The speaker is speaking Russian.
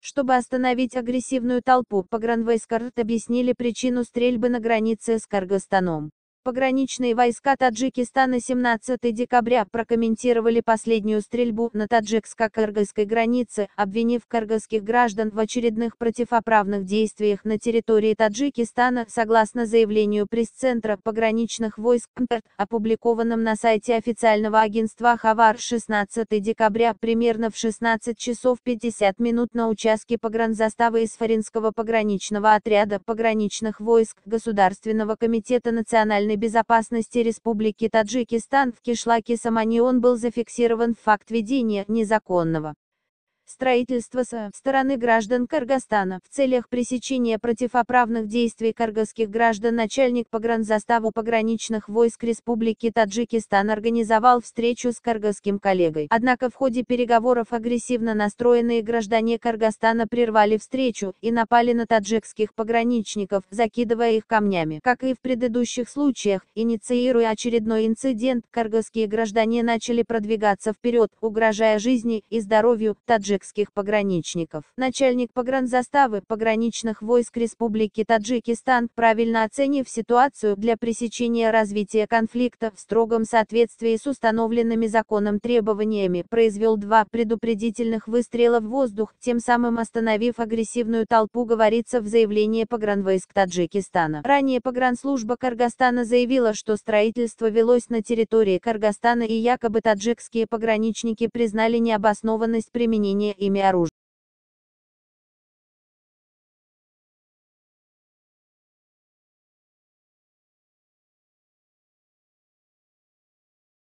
Чтобы остановить агрессивную толпу, погранвойска РТ объяснили причину стрельбы на границе с Кыргызстаном. Пограничные войска Таджикистана 17 декабря прокомментировали последнюю стрельбу на таджикско-кыргызской границе, обвинив кыргызских граждан в очередных противоправных действиях на территории Таджикистана, согласно заявлению пресс-центра пограничных войск МТ, опубликованном на сайте официального агентства Хавар 16 декабря примерно в 16 часов 50 минут на участке погранзаставы Исфаринского пограничного отряда пограничных войск Государственного комитета национальной безопасности Республики Таджикистан в кишлаке Саманион был зафиксирован факт ведения незаконного строительства со стороны граждан Кыргызстана. В целях пресечения противоправных действий кыргызских граждан начальник погранзаставы пограничных войск Республики Таджикистан организовал встречу с кыргызским коллегой. Однако в ходе переговоров агрессивно настроенные граждане Кыргызстана прервали встречу и напали на таджикских пограничников, закидывая их камнями. Как и в предыдущих случаях, инициируя очередной инцидент, кыргызские граждане начали продвигаться вперед, угрожая жизни и здоровью таджикских пограничников. Начальник погранзаставы пограничных войск Республики Таджикистан, правильно оценив ситуацию для пресечения развития конфликта в строгом соответствии с установленными законом требованиями, произвел 2 предупредительных выстрела в воздух, тем самым остановив агрессивную толпу, говорится в заявлении погранвойск Таджикистана. Ранее погранслужба Кыргызстана заявила, что строительство велось на территории Кыргызстана и якобы таджикские пограничники признали необоснованность применения ими оружия.